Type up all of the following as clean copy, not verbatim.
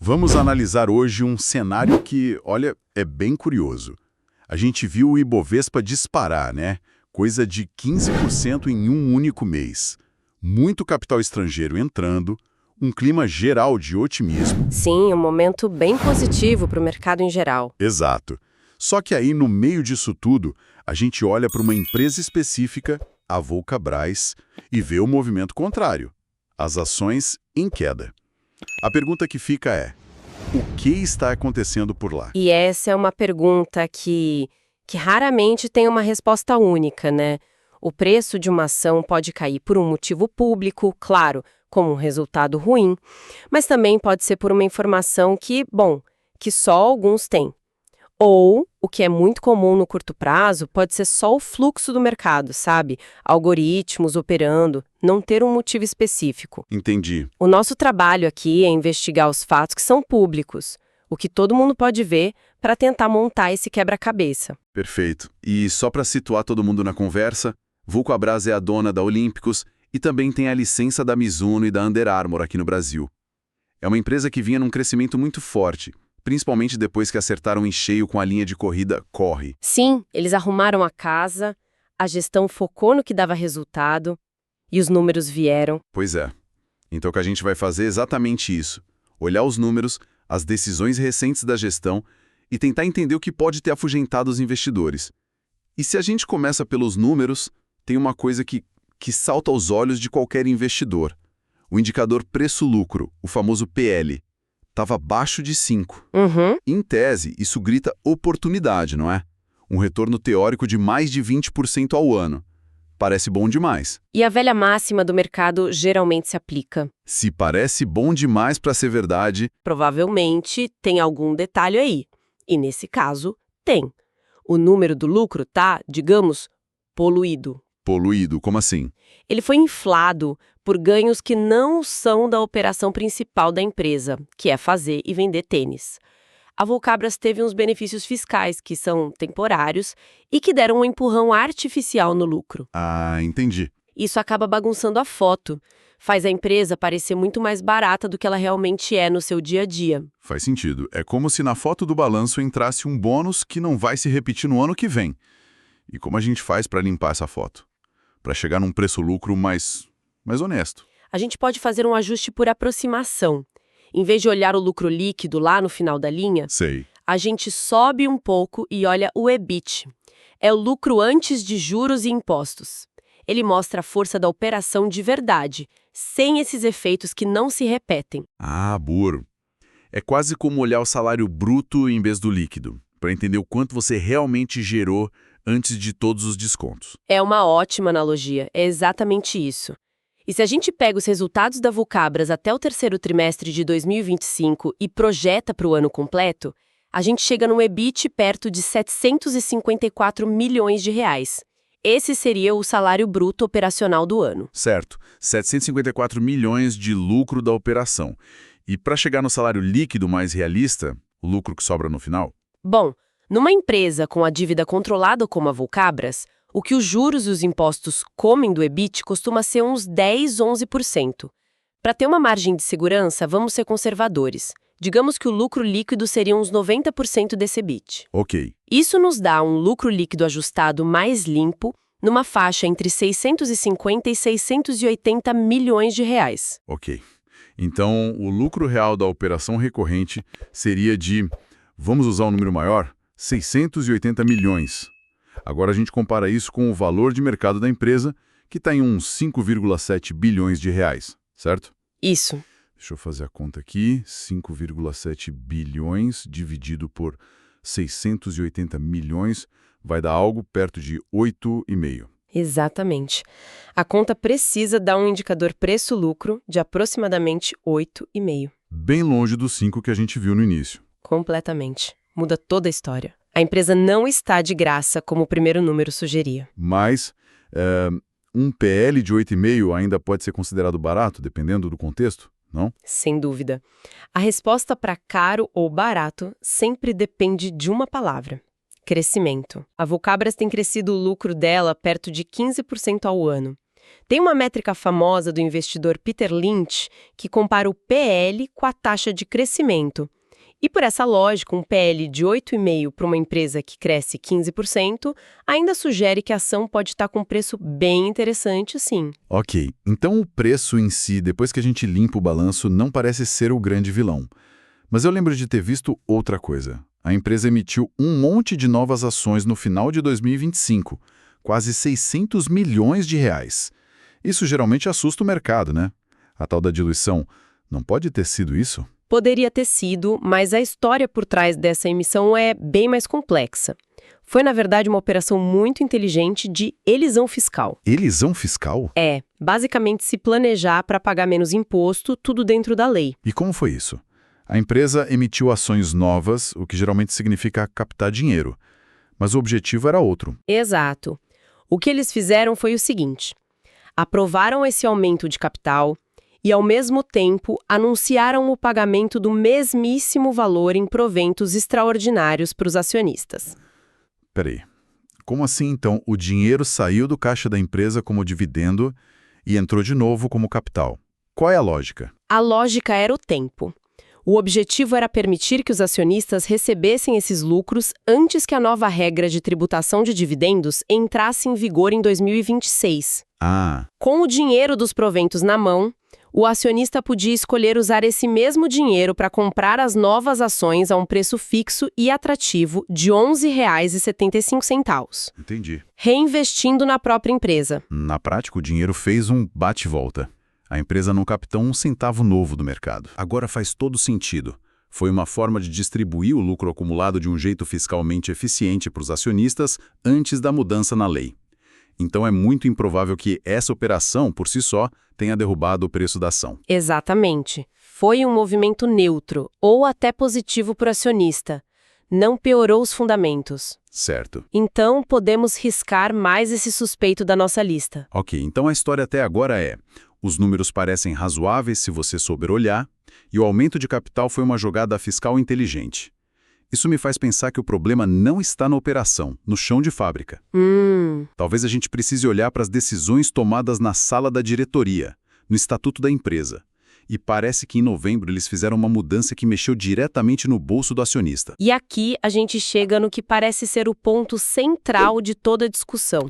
Vamos analisar hoje um cenário que, olha, é bem curioso. A gente viu o Ibovespa disparar, né? Coisa de 15% em um único mês. Muito capital estrangeiro entrando, um clima geral de otimismo. Sim, um momento bem positivo para o mercado em geral. Exato. Só que aí, no meio disso tudo, a gente olha para uma empresa específica, a Vulcabras, e vê o movimento contrário. As ações em queda. A pergunta que fica é: o que está acontecendo por lá? E essa é uma pergunta que raramente tem uma resposta única, né? O preço de uma ação pode cair por um motivo público, claro, como um resultado ruim, mas também pode ser por uma informação que só alguns têm. Ou, o que é muito comum no curto prazo, pode ser só o fluxo do mercado, sabe? Algoritmos operando, não ter um motivo específico. Entendi. O nosso trabalho aqui é investigar os fatos que são públicos, o que todo mundo pode ver, para tentar montar esse quebra-cabeça. Perfeito. E só para situar todo mundo na conversa, Vulcabras é a dona da Olímpicos e também tem a licença da Mizuno e da Under Armour aqui no Brasil. É uma empresa que vinha num crescimento muito forte, principalmente depois que acertaram em cheio com a linha de corrida Corre. Sim, eles arrumaram a casa, a gestão focou no que dava resultado e os números vieram. Pois é. Então o que a gente vai fazer é exatamente isso. Olhar os números, as decisões recentes da gestão e tentar entender o que pode ter afugentado os investidores. E se a gente começa pelos números, tem uma coisa que salta aos olhos de qualquer investidor. O indicador preço-lucro, o famoso PL, estava abaixo de 5. Em tese, isso grita oportunidade, não é? Um retorno teórico de mais de 20% ao ano. Parece bom demais. E a velha máxima do mercado geralmente se aplica. Se parece bom demais para ser verdade, Provavelmente tem algum detalhe aí. E nesse caso, tem. O número do lucro tá, digamos, poluído. poluído, como assim? Ele foi inflado por ganhos que não são da operação principal da empresa, que é fazer e vender tênis. A Vulcabras teve uns benefícios fiscais que são temporários e que deram um empurrão artificial no lucro. Ah, entendi. Isso acaba bagunçando a foto, faz a empresa parecer muito mais barata do que ela realmente é no seu dia a dia. Faz sentido. É como se na foto do balanço entrasse um bônus que não vai se repetir no ano que vem. E como a gente faz para limpar essa foto? Para chegar num preço-lucro mais honesto. A gente pode fazer um ajuste por aproximação. Em vez de olhar o lucro líquido lá no final da linha, Sei. a gente sobe um pouco e olha o EBIT. É o lucro antes de juros e impostos. Ele mostra a força da operação de verdade, sem esses efeitos que não se repetem. Ah, burro. É quase como olhar o salário bruto em vez do líquido, para entender o quanto você realmente gerou antes de todos os descontos. É uma ótima analogia, é exatamente isso. E se a gente pega os resultados da Vulcabras até o terceiro trimestre de 2025 e projeta para o ano completo, a gente chega num EBIT perto de 754 milhões de reais. Esse seria o salário bruto operacional do ano. Certo, 754 milhões de lucro da operação. E para chegar no salário líquido mais realista, o lucro que sobra no final? Bom, numa empresa com a dívida controlada como a Vulcabras, o que os juros e os impostos comem do EBIT costuma ser uns 10, 11%. Para ter uma margem de segurança, vamos ser conservadores. Digamos que o lucro líquido seria uns 90% desse EBIT. Ok. Isso nos dá um lucro líquido ajustado mais limpo, numa faixa entre 650 e 680 milhões de reais. Ok. Então, o lucro real da operação recorrente seria de, vamos usar um número maior, 680 milhões. Agora a gente compara isso com o valor de mercado da empresa, que está em uns 5,7 bilhões de reais, certo? Isso. Deixa eu fazer a conta aqui. 5,7 bilhões dividido por 680 milhões vai dar algo perto de 8,5. Exatamente. A conta precisa dar um indicador preço-lucro de aproximadamente 8,5. Bem longe dos 5 que a gente viu no início. Completamente. Muda toda a história. A empresa não está de graça, como o primeiro número sugeria. Mas um PL de 8,5 ainda pode ser considerado barato, dependendo do contexto, não? Sem dúvida. A resposta para caro ou barato sempre depende de uma palavra: crescimento. A Vulcabras tem crescido o lucro dela perto de 15% ao ano. Tem uma métrica famosa do investidor Peter Lynch que compara o PL com a taxa de crescimento. E por essa lógica, um PL de 8,5 para uma empresa que cresce 15% ainda sugere que a ação pode estar com um preço bem interessante, sim. Ok, então o preço em si, depois que a gente limpa o balanço, não parece ser o grande vilão. Mas eu lembro de ter visto outra coisa. A empresa emitiu um monte de novas ações no final de 2025, quase 600 milhões de reais. Isso geralmente assusta o mercado, né? A tal da diluição. Não pode ter sido isso? Poderia ter sido, mas a história por trás dessa emissão é bem mais complexa. Foi, na verdade, uma operação muito inteligente de elisão fiscal. Elisão fiscal? É, basicamente se planejar para pagar menos imposto, tudo dentro da lei. E como foi isso? A empresa emitiu ações novas, o que geralmente significa captar dinheiro. Mas o objetivo era outro. Exato. O que eles fizeram foi o seguinte: aprovaram esse aumento de capital e, ao mesmo tempo, anunciaram o pagamento do mesmíssimo valor em proventos extraordinários para os acionistas. Peraí, como assim então o dinheiro saiu do caixa da empresa como dividendo e entrou de novo como capital? Qual é a lógica? A lógica era o tempo. O objetivo era permitir que os acionistas recebessem esses lucros antes que a nova regra de tributação de dividendos entrasse em vigor em 2026. Com o dinheiro dos proventos na mão, o acionista podia escolher usar esse mesmo dinheiro para comprar as novas ações a um preço fixo e atrativo de R$ 11,75. Entendi. Reinvestindo na própria empresa. Na prática, o dinheiro fez um bate-volta. A empresa não captou um centavo novo do mercado. Agora faz todo sentido. Foi uma forma de distribuir o lucro acumulado de um jeito fiscalmente eficiente para os acionistas antes da mudança na lei. Então é muito improvável que essa operação, por si só, tenha derrubado o preço da ação. Exatamente. Foi um movimento neutro, ou até positivo para o acionista. Não piorou os fundamentos. Certo. Então, podemos riscar mais esse suspeito da nossa lista. Ok, então a história até agora é: os números parecem razoáveis se você souber olhar, e o aumento de capital foi uma jogada fiscal inteligente. Isso me faz pensar que o problema não está na operação, no chão de fábrica. Talvez a gente precise olhar para as decisões tomadas na sala da diretoria, no estatuto da empresa. E parece que em novembro eles fizeram uma mudança que mexeu diretamente no bolso do acionista. E aqui a gente chega no que parece ser o ponto central de toda a discussão.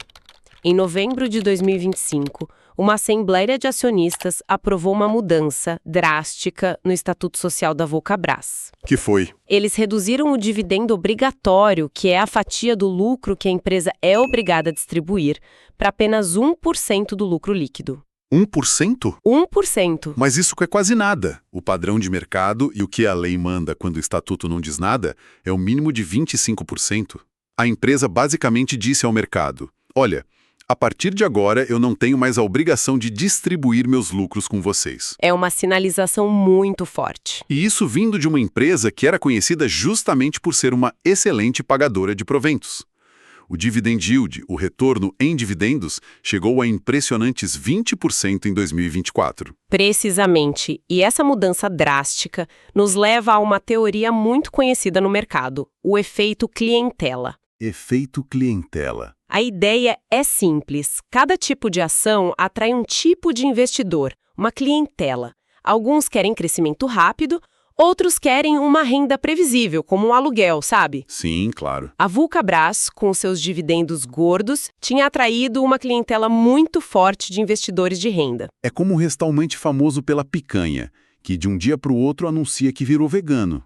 Em novembro de 2025, uma assembleia de acionistas aprovou uma mudança drástica no Estatuto Social da Vulcabras. Que foi? Eles reduziram o dividendo obrigatório, que é a fatia do lucro que a empresa é obrigada a distribuir, para apenas 1% do lucro líquido. 1%? 1%. Mas isso é quase nada. O padrão de mercado e o que a lei manda quando o estatuto não diz nada é o mínimo de 25%. A empresa basicamente disse ao mercado: olha, a partir de agora eu não tenho mais a obrigação de distribuir meus lucros com vocês. É uma sinalização muito forte. E isso vindo de uma empresa que era conhecida justamente por ser uma excelente pagadora de proventos. O dividend yield, o retorno em dividendos, chegou a impressionantes 20% em 2024. Precisamente. E essa mudança drástica nos leva a uma teoria muito conhecida no mercado, o efeito clientela. Efeito clientela. A ideia é simples. Cada tipo de ação atrai um tipo de investidor, uma clientela. Alguns querem crescimento rápido, outros querem uma renda previsível, como um aluguel, sabe? Sim, claro. A Vulcabras, com seus dividendos gordos, tinha atraído uma clientela muito forte de investidores de renda. É como um restaurante famoso pela picanha, que de um dia para o outro anuncia que virou vegano.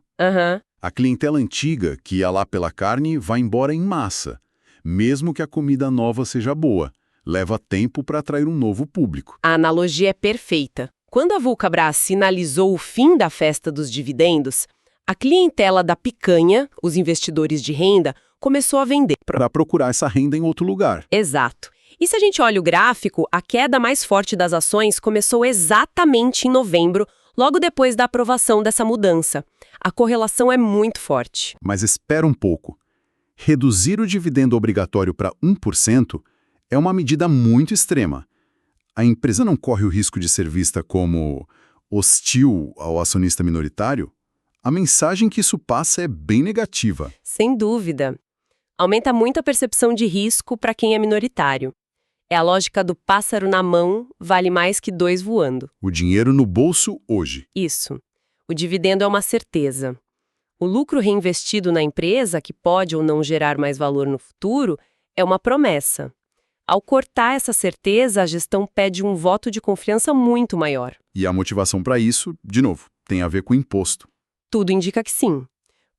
A clientela antiga, que ia lá pela carne, vai embora em massa. Mesmo que a comida nova seja boa, leva tempo para atrair um novo público. A analogia é perfeita. Quando a Vulcabras sinalizou o fim da festa dos dividendos, a clientela da picanha, os investidores de renda, começou a vender. Para procurar essa renda em outro lugar. Exato. E se a gente olha o gráfico, a queda mais forte das ações começou exatamente em novembro, logo depois da aprovação dessa mudança. A correlação é muito forte. Mas espera um pouco. Reduzir o dividendo obrigatório para 1% é uma medida muito extrema. A empresa não corre o risco de ser vista como hostil ao acionista minoritário? A mensagem que isso passa é bem negativa. Sem dúvida. Aumenta muito a percepção de risco para quem é minoritário. É a lógica do pássaro na mão vale mais que dois voando. O dinheiro no bolso hoje. Isso. O dividendo é uma certeza. O lucro reinvestido na empresa, que pode ou não gerar mais valor no futuro, é uma promessa. Ao cortar essa certeza, a gestão pede um voto de confiança muito maior. E a motivação para isso, de novo, tem a ver com o imposto. Tudo indica que sim.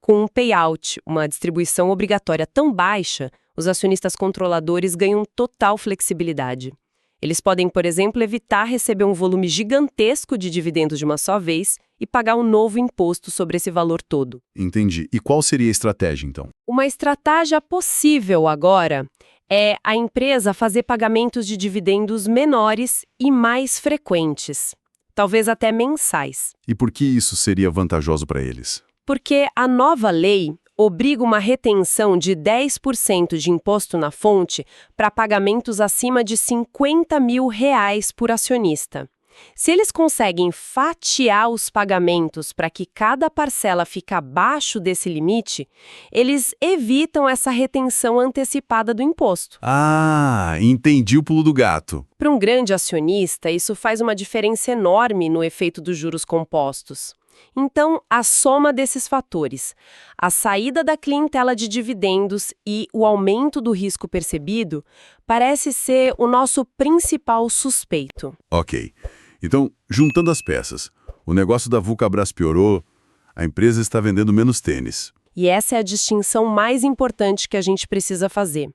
Com um payout, uma distribuição obrigatória tão baixa, os acionistas controladores ganham total flexibilidade. Eles podem, por exemplo, evitar receber um volume gigantesco de dividendos de uma só vez e pagar um novo imposto sobre esse valor todo. Entendi. E qual seria a estratégia, então? Uma estratégia possível agora é a empresa fazer pagamentos de dividendos menores e mais frequentes, talvez até mensais. E por que isso seria vantajoso para eles? Porque a nova lei obriga uma retenção de 10% de imposto na fonte para pagamentos acima de R$50 mil por acionista. Se eles conseguem fatiar os pagamentos para que cada parcela fique abaixo desse limite, eles evitam essa retenção antecipada do imposto. Ah, entendi o pulo do gato. Para um grande acionista, isso faz uma diferença enorme no efeito dos juros compostos. Então, a soma desses fatores, a saída da clientela de dividendos e o aumento do risco percebido, parece ser o nosso principal suspeito. Ok. Então, juntando as peças, o negócio da Vulcabras piorou, a empresa está vendendo menos tênis. E essa é a distinção mais importante que a gente precisa fazer.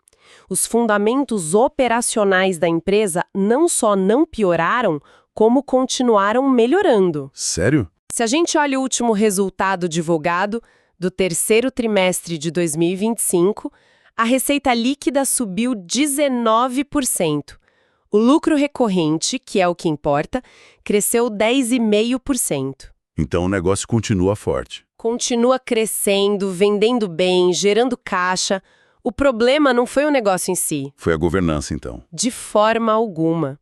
Os fundamentos operacionais da empresa não só não pioraram, como continuaram melhorando. Sério? Se a gente olha o último resultado divulgado do terceiro trimestre de 2025, a receita líquida subiu 19%. O lucro recorrente, que é o que importa, cresceu 10,5%. Então o negócio continua forte. Continua crescendo, vendendo bem, gerando caixa. O problema não foi o negócio em si. Foi a governança, então. De forma alguma.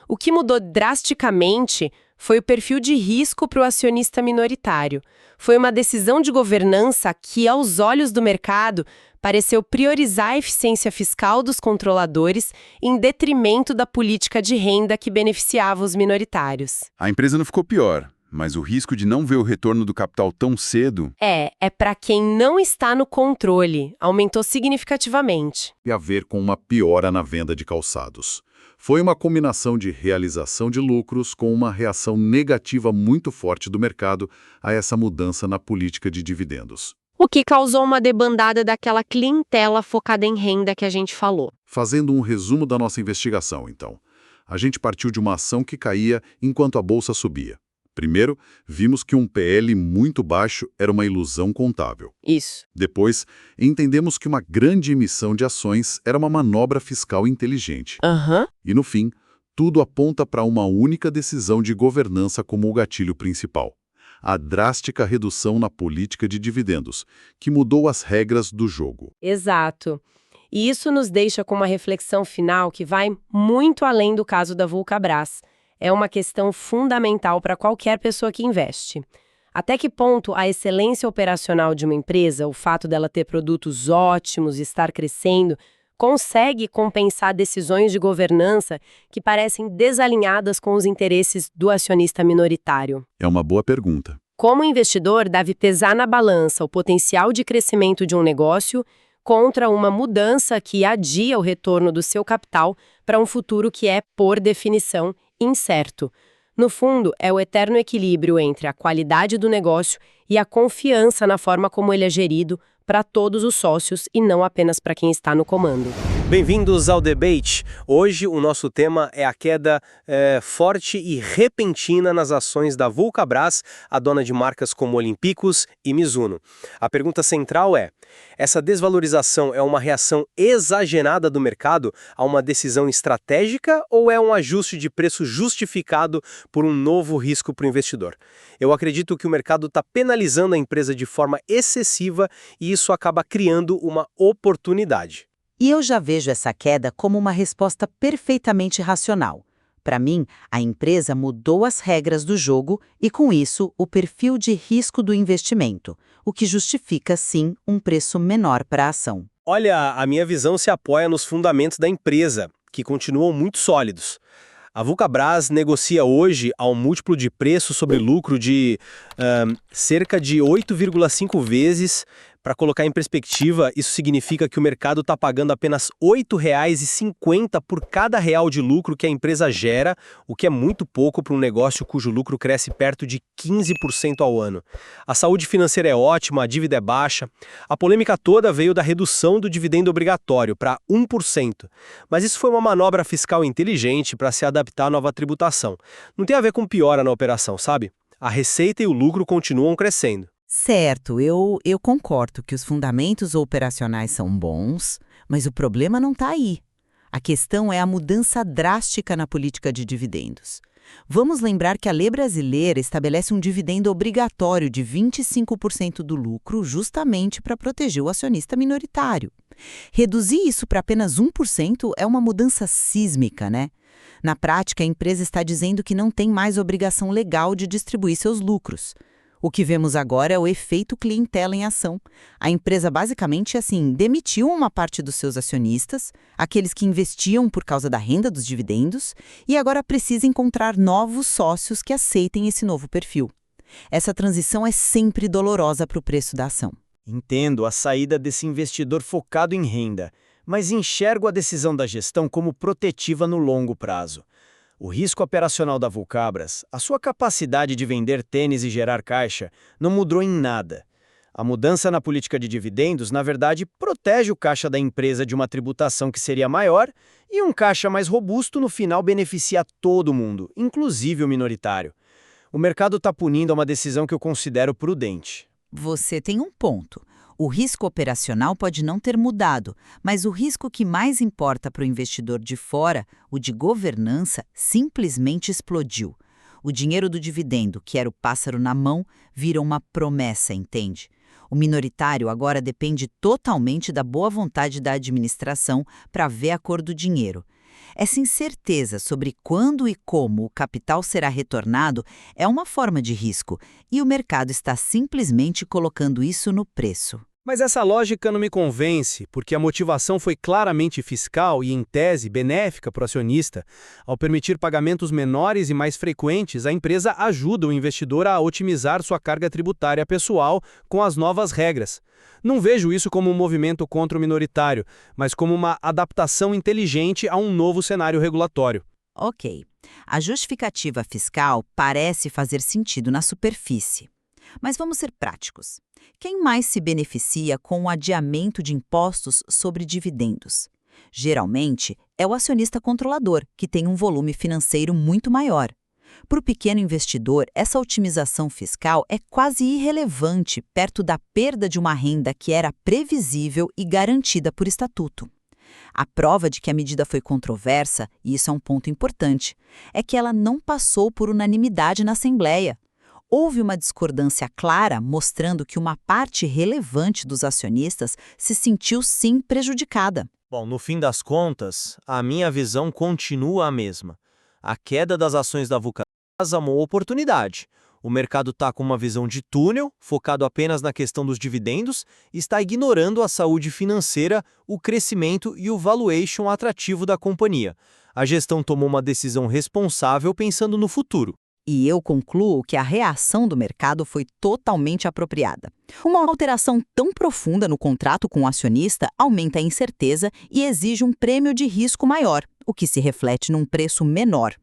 O que mudou drasticamente foi o perfil de risco para o acionista minoritário. Foi uma decisão de governança que, aos olhos do mercado, pareceu priorizar a eficiência fiscal dos controladores em detrimento da política de renda que beneficiava os minoritários. A empresa não ficou pior, mas o risco de não ver o retorno do capital tão cedo... É para quem não está no controle. Aumentou significativamente. ...tem a ver com uma piora na venda de calçados. Foi uma combinação de realização de lucros com uma reação negativa muito forte do mercado a essa mudança na política de dividendos. O que causou uma debandada daquela clientela focada em renda que a gente falou. Fazendo um resumo da nossa investigação, então. A gente partiu de uma ação que caía enquanto a bolsa subia. Primeiro, vimos que um PL muito baixo era uma ilusão contábil. Isso. Depois, entendemos que uma grande emissão de ações era uma manobra fiscal inteligente. E no fim, tudo aponta para uma única decisão de governança como o gatilho principal. A drástica redução na política de dividendos, que mudou as regras do jogo. Exato. E isso nos deixa com uma reflexão final que vai muito além do caso da Vulcabras. É uma questão fundamental para qualquer pessoa que investe. Até que ponto a excelência operacional de uma empresa, o fato dela ter produtos ótimos e estar crescendo, consegue compensar decisões de governança que parecem desalinhadas com os interesses do acionista minoritário? É uma boa pergunta. Como investidor, deve pesar na balança o potencial de crescimento de um negócio contra uma mudança que adia o retorno do seu capital para um futuro que é, por definição, incerto. No fundo, é o eterno equilíbrio entre a qualidade do negócio e a confiança na forma como ele é gerido para todos os sócios e não apenas para quem está no comando. Bem-vindos ao Debate. Hoje o nosso tema é a queda forte e repentina nas ações da Vulcabras, a dona de marcas como Olímpicos e Mizuno. A pergunta central é: essa desvalorização é uma reação exagerada do mercado a uma decisão estratégica ou é um ajuste de preço justificado por um novo risco para o investidor? Eu acredito que o mercado está penalizando a empresa de forma excessiva e isso acaba criando uma oportunidade. E eu já vejo essa queda como uma resposta perfeitamente racional. Para mim, a empresa mudou as regras do jogo e, com isso, o perfil de risco do investimento, o que justifica, sim, um preço menor para a ação. Olha, a minha visão se apoia nos fundamentos da empresa. que continuam muito sólidos. A Vulcabras negocia hoje a um múltiplo de preço sobre lucro de cerca de 8,5 vezes. Para colocar em perspectiva, isso significa que o mercado está pagando apenas R$ 8,50 por cada real de lucro que a empresa gera, o que é muito pouco para um negócio cujo lucro cresce perto de 15% ao ano. A saúde financeira é ótima, a dívida é baixa. A polêmica toda veio da redução do dividendo obrigatório para 1%. Mas isso foi uma manobra fiscal inteligente para se adaptar à nova tributação. Não tem a ver com piora na operação, sabe? A receita e o lucro continuam crescendo. Certo, eu concordo que os fundamentos operacionais são bons, mas o problema não está aí. A questão é a mudança drástica na política de dividendos. Vamos lembrar que a lei brasileira estabelece um dividendo obrigatório de 25% do lucro justamente para proteger o acionista minoritário. Reduzir isso para apenas 1% é uma mudança sísmica, né? Na prática, a empresa está dizendo que não tem mais obrigação legal de distribuir seus lucros. O que vemos agora é o efeito clientela em ação. A empresa basicamente, demitiu uma parte dos seus acionistas, aqueles que investiam por causa da renda dos dividendos, e agora precisa encontrar novos sócios que aceitem esse novo perfil. Essa transição é sempre dolorosa para o preço da ação. Entendo a saída desse investidor focado em renda, mas enxergo a decisão da gestão como protetiva no longo prazo. O risco operacional da Vulcabras, a sua capacidade de vender tênis e gerar caixa, não mudou em nada. A mudança na política de dividendos, na verdade, protege o caixa da empresa de uma tributação que seria maior e um caixa mais robusto no final beneficia todo mundo, inclusive o minoritário. O mercado está punindo uma decisão que eu considero prudente. Você tem um ponto. O risco operacional pode não ter mudado, mas o risco que mais importa para o investidor de fora, o de governança, simplesmente explodiu. O dinheiro do dividendo, que era o pássaro na mão, vira uma promessa, entende? O minoritário agora depende totalmente da boa vontade da administração para ver a cor do dinheiro. Essa incerteza sobre quando e como o capital será retornado é uma forma de risco, e o mercado está simplesmente colocando isso no preço. Mas essa lógica não me convence, porque a motivação foi claramente fiscal e, em tese, benéfica para o acionista. Ao permitir pagamentos menores e mais frequentes, a empresa ajuda o investidor a otimizar sua carga tributária pessoal com as novas regras. Não vejo isso como um movimento contra o minoritário, mas como uma adaptação inteligente a um novo cenário regulatório. Ok, a justificativa fiscal parece fazer sentido na superfície. Mas vamos ser práticos. Quem mais se beneficia com o adiamento de impostos sobre dividendos? Geralmente, é o acionista controlador, que tem um volume financeiro muito maior. Para o pequeno investidor, essa otimização fiscal é quase irrelevante perto da perda de uma renda que era previsível e garantida por estatuto. A prova de que a medida foi controversa, e isso é um ponto importante, é que ela não passou por unanimidade na Assembleia. Houve uma discordância clara mostrando que uma parte relevante dos acionistas se sentiu sim prejudicada. Bom, no fim das contas, a minha visão continua a mesma. A queda das ações da Vulcabras é uma oportunidade. O mercado está com uma visão de túnel, focado apenas na questão dos dividendos, e está ignorando a saúde financeira, o crescimento e o valuation atrativo da companhia. A gestão tomou uma decisão responsável pensando no futuro. E eu concluo que a reação do mercado foi totalmente apropriada. Uma alteração tão profunda no contrato com o acionista aumenta a incerteza e exige um prêmio de risco maior, o que se reflete num preço menor.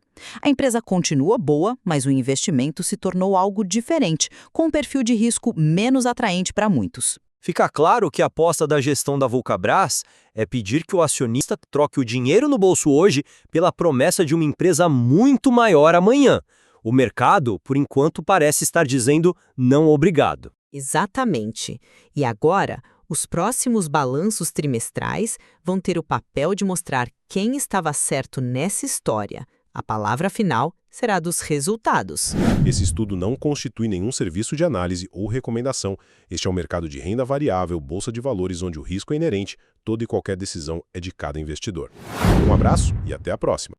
A empresa continua boa, mas o investimento se tornou algo diferente, com um perfil de risco menos atraente para muitos. Fica claro que a aposta da gestão da Vulcabras é pedir que o acionista troque o dinheiro no bolso hoje pela promessa de uma empresa muito maior amanhã. O mercado, por enquanto, parece estar dizendo não obrigado. Exatamente. E agora, os próximos balanços trimestrais vão ter o papel de mostrar quem estava certo nessa história. A palavra final será dos resultados. Esse estudo não constitui nenhum serviço de análise ou recomendação. Este é um mercado de renda variável, bolsa de valores, onde o risco é inerente, toda e qualquer decisão é de cada investidor. Um abraço e até a próxima.